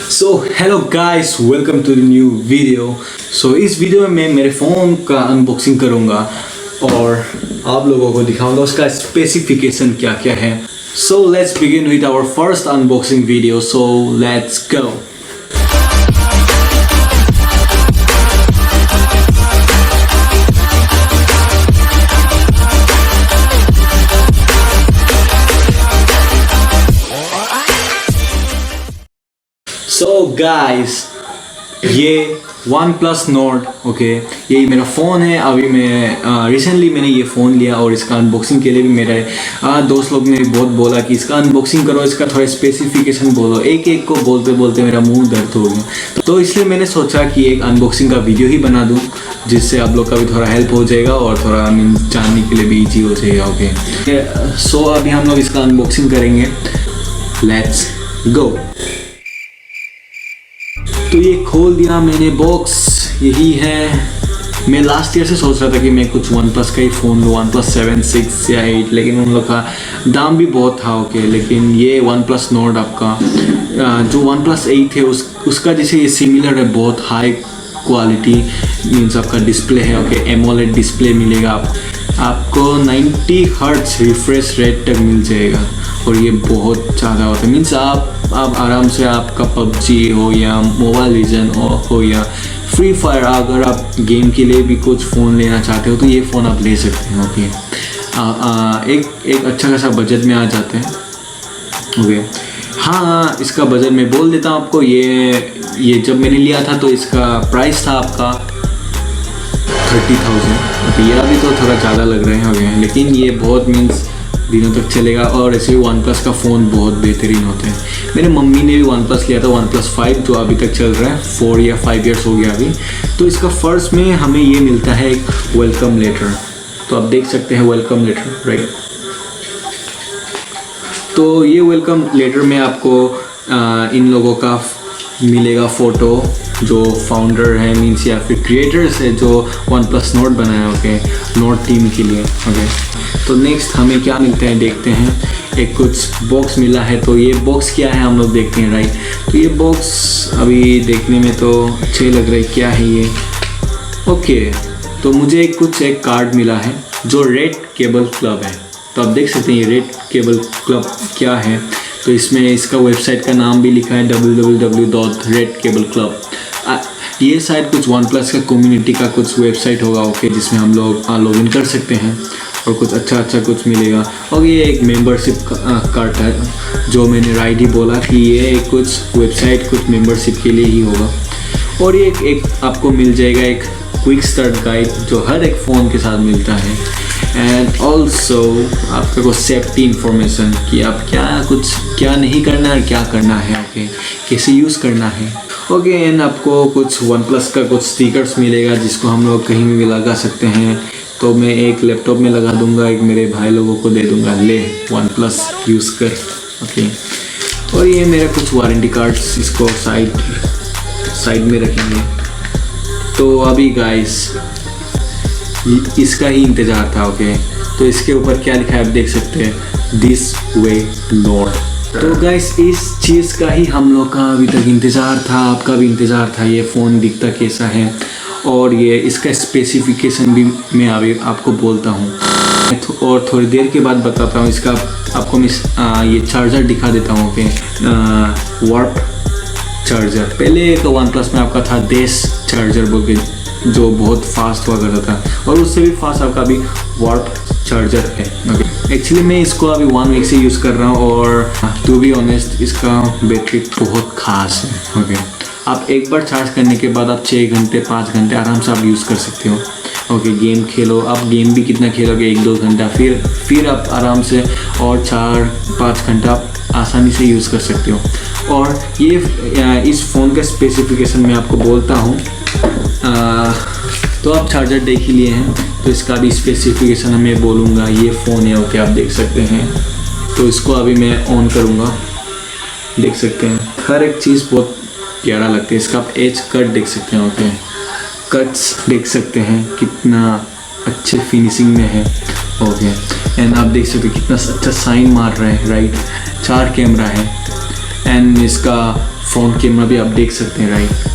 So hello guys, welcome to the new video. So इस video में मैं मेरे फ़ोन का अनबॉक्सिंग करूँगा और आप लोगों को दिखाऊंगा उसका स्पेसिफिकेशन क्या क्या है। So let's begin with our first unboxing video. So let's go. So guys, ये OnePlus Nord ओके, यही मेरा फ़ोन है। अभी मैं रिसेंटली मैंने ये फ़ोन लिया और इसका अनबॉक्सिंग के लिए भी मेरे दोस्त लोग ने भी बहुत बोला कि इसका अनबॉक्सिंग करो, इसका थोड़ा स्पेसिफिकेशन बोलो। एक एक को बोलते बोलते मेरा मुंह दर्द हो गया, तो इसलिए मैंने सोचा कि एक अनबॉक्सिंग का वीडियो ही बना दूँ, जिससे आप लोग का भी थोड़ा हेल्प हो जाएगा और थोड़ा जानने के लिए भी ईजी हो जाएगा। ओके, सो अभी हम लोग इसका अनबॉक्सिंग करेंगे। Let's go. तो ये खोल दिया मैंने बॉक्स, यही है। मैं लास्ट ईयर से सोच रहा था कि मैं कुछ OnePlus का ही फ़ोन लूँ, OnePlus 7, 6 या 8, लेकिन उन लोग का दाम भी बहुत था। ओके, लेकिन ये OnePlus Nord आपका जो OnePlus 8 है उसका जैसे ये सिमिलर है, बहुत हाई क्वालिटी मीन्स आपका डिस्प्ले है। ओके, एमोलेड डिस्प्ले मिलेगा आपको 90 हर्ट्ज रिफ्रेश रेट तक मिल जाएगा और ये बहुत ज़्यादा होता है। मीन्स आप आराम से आपका PUBG हो या मोबाइल लीजेंड हो या फ्री फायर, अगर आप गेम के लिए भी कुछ फ़ोन लेना चाहते हो तो ये फ़ोन आप ले सकते हैं। ओके, एक अच्छा खासा बजट में आ जाते हैं। ओके, हाँ, इसका बजट मैं बोल देता हूँ आपको। ये जब मैंने लिया था तो इसका प्राइस था आपका 30,000। ओके, ये अभी तो थोड़ा ज़्यादा लग रहे हैं, लेकिन ये बहुत मीन्स दिनों तक चलेगा। और ऐसे भी OnePlus का फ़ोन बहुत बेहतरीन होते हैं। मेरे मम्मी ने भी OnePlus लिया था, OnePlus 5, जो अभी तक चल रहा है। 4 या 5 इयर्स हो गया अभी। तो इसका फर्स्ट में हमें ये मिलता है एक वेलकम लेटर। तो आप देख सकते हैं वेलकम लेटर, राइट। तो ये वेलकम लेटर में आपको इन लोगों का मिलेगा फ़ोटो, जो फाउंडर है मीन्स या फिर क्रिएटर्स है जो OnePlus Nord बनाया। ओके, Nord टीम के लिए। ओके, तो नेक्स्ट हमें क्या मिलता है देखते हैं। एक कुछ बॉक्स मिला है, तो ये बॉक्स क्या है हम लोग देखते हैं, राइट। तो ये बॉक्स अभी देखने में तो अच्छे लग रहे, क्या है ये। ओके, तो मुझे एक कार्ड मिला है जो रेड केबल क्लब है। तो आप देख सकते हैं ये रेड केबल क्लब क्या है। तो इसमें इसका वेबसाइट का नाम भी लिखा है www.redcableclub। ये शायद कुछ OnePlus का कम्युनिटी का कुछ वेबसाइट होगा। ओके, जिसमें हम लोग लॉगिन कर सकते हैं और कुछ अच्छा कुछ मिलेगा। और ये एक मेंबरशिप कार्ड है, जो मैंने राइट ही बोला कि ये कुछ वेबसाइट कुछ मेंबरशिप के लिए ही होगा। और ये एक आपको मिल जाएगा एक क्विक स्टार्ट गाइड, जो हर एक फ़ोन के साथ मिलता है। एंड ऑल्सो आपका कुछ सेफ्टी इंफॉर्मेशन कि आप क्या नहीं करना है और क्या करना है। ओके, कैसे यूज़ करना है। ओके, एंड आपको कुछ OnePlus का कुछ स्टिकर्स मिलेगा, जिसको हम लोग कहीं भी लगा सकते हैं। तो मैं एक लैपटॉप में लगा दूंगा, एक मेरे भाई लोगों को दे दूंगा, ले OnePlus यूज़ कर। ओके, और ये मेरा कुछ वारंटी कार्ड्स, इसको साइड में रखेंगे। तो अभी गाइस इसका ही इंतज़ार था। ओके, तो इसके ऊपर क्या लिखा है आप देख सकते हैं, दिस वे नॉर्ड। तो गाइस इस चीज़ का ही हम लोग का अभी तक इंतज़ार था, आपका भी इंतज़ार था। ये फ़ोन दिखता कैसा है और ये इसका स्पेसिफिकेशन भी मैं अभी आपको बोलता हूँ और थोड़ी देर के बाद बताता हूँ। इसका आपको मैं ये चार्जर दिखा देता हूँ। Okay, warp charger. पहले एक OnePlus में आपका था देश चार्जर बोल के, जो बहुत फास्ट हुआ करता था, और उससे भी फास्ट आपका अभी वार्प चार्जर है। ओके, एक्चुअली मैं इसको अभी 1 वीक से यूज़ कर रहा हूँ और टू बी ऑनेस्ट इसका बैटरी बहुत ख़ास है। ओके, आप एक बार चार्ज करने के बाद आप 6 घंटे 5 घंटे आराम से आप यूज़ कर सकते हो। ओके, गेम खेलो, आप गेम भी कितना खेलोगे, 1-2 घंटा, फिर आप आराम से और 4-5 घंटा आप आसानी से यूज़ कर सकते हो। और ये इस फ़ोन का स्पेसिफिकेशन मैं आपको बोलता हूँ। तो आप चार्जर देख ही लिए हैं, तो इसका भी स्पेसिफिकेशन मैं बोलूँगा। ये फ़ोन है। ओके, आप देख सकते हैं। तो इसको अभी मैं ऑन करूँगा, देख सकते हैं हर एक चीज़ बहुत प्यारा लगता है। इसका आप एज कट देख सकते हैं। ओके, कट्स देख सकते हैं कितना अच्छे फिनिशिंग में है। ओके, एंड आप देख सकते हैं कितना अच्छा साइन मार रहा है, राइट। 4 कैमरा है एंड इसका फ्रंट कैमरा भी आप देख सकते हैं, राइट।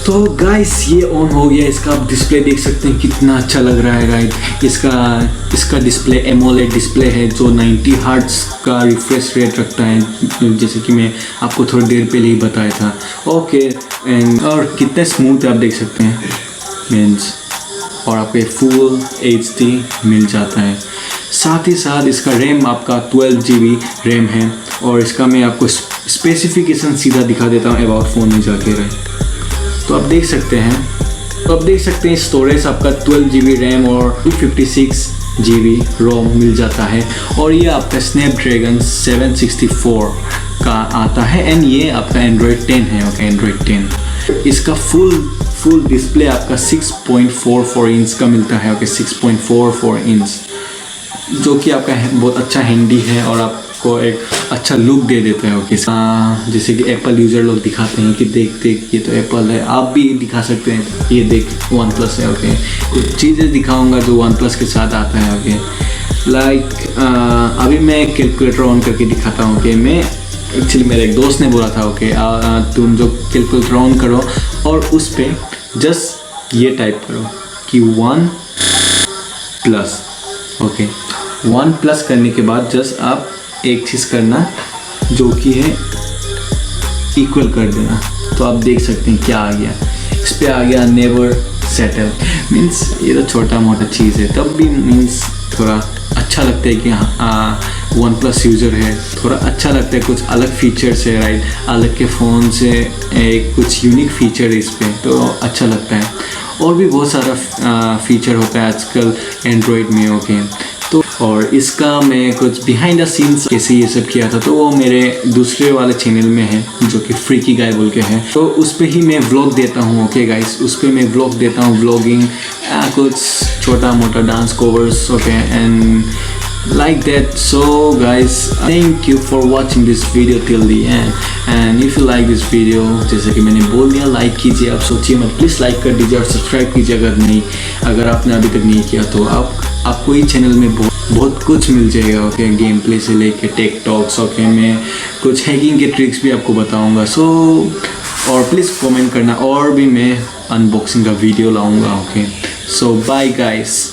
तो गाइस ये ऑन हो गया, इसका आप डिस्प्ले देख सकते हैं कितना अच्छा लग रहा है, राइट। इसका डिस्प्ले एमोलेड डिस्प्ले है जो 90 हर्ट्ज का रिफ्रेश रेट रखता है, जैसे कि मैं आपको थोड़ी देर पहले ही बताया था। ओके एंड और कितना स्मूथ आप देख सकते हैं मीन्स, और आपको फुल HD मिल जाता है। साथ ही साथ इसका रैम आपका 12 GB रैम है, और इसका मैं आपको स्पेसिफिकेशन सीधा दिखा देता हूँ अबाउट फ़ोन में जाके, राइट। तो आप देख सकते हैं स्टोरेज आपका 12 GB रैम और 256 GB रोम मिल जाता है, और ये आपका स्नैपड्रैगन 764 का आता है, एंड ये आपका एंड्रॉयड 10 है। Okay, Android 10। इसका फुल डिस्प्ले आपका 6.44 इंच का मिलता है। ओके, 6.44 इंच, जो कि आपका बहुत अच्छा हैंडी है और आपको एक अच्छा लुक दे देता है। ओके, जैसे कि एप्पल यूज़र लोग दिखाते हैं कि देख ये तो एप्पल है, आप भी दिखा सकते हैं, ये देख वन प्लस है। ओके, कुछ चीज़ें दिखाऊंगा जो वन प्लस के साथ आता है। ओके, लाइक अभी मैं कैलकुलेटर ऑन करके दिखाता हूँ। कि मैं एक्चुअली मेरे एक दोस्त ने बोला था, ओके तुम जो कैलकुलेटर ऑन करो और उस पर जस्ट ये टाइप करो कि 1+। ओके, 1+ करने के बाद जस्ट आप एक चीज़ करना जो कि है इक्वल कर देना। तो आप देख सकते हैं क्या आ गया, इस पर आ गया नेवर सेटल। मीन्स ये तो छोटा मोटा चीज़ है, तब भी मीन्स थोड़ा अच्छा लगता है कि हाँ वन प्लस यूज़र है, थोड़ा अच्छा लगता है, कुछ अलग फीचर्स है, राइट। अलग के फ़ोन से एक कुछ यूनिक फीचर है इस पर, तो अच्छा लगता है। और भी बहुत सारा फीचर होता है आजकल एंड्रॉयड में। ओके, तो और इसका मैं कुछ बिहाइंड द सीन्स कैसे ये सब किया था, तो वो मेरे दूसरे वाले चैनल में है जो कि फ्रीकी गाय बोल के है, तो उस पर ही मैं व्लॉग देता हूँ। ओके गाइस, उस पर मैं व्लॉग देता हूँ, व्लॉगिंग, कुछ छोटा मोटा dance covers. Okay, and like that. So guys, thank you for watching this video till the end, and if you like this video, जैसे कि मैंने बोल दिया, लाइक कीजिए, आप सोचिए मत, प्लीज़ लाइक कर दीजिए और सब्सक्राइब कीजिए अगर आपने अभी तक नहीं किया तो। आपको इस चैनल में बहुत कुछ मिल जाएगा। ओके, गेम प्ले से लेके टेक टॉक्स। ओके, मैं कुछ हैकिंग के ट्रिक्स भी आपको बताऊंगा। सो और प्लीज़ कमेंट करना, और भी मैं अनबॉक्सिंग का वीडियो लाऊंगा। ओके, सो बाय गाइस।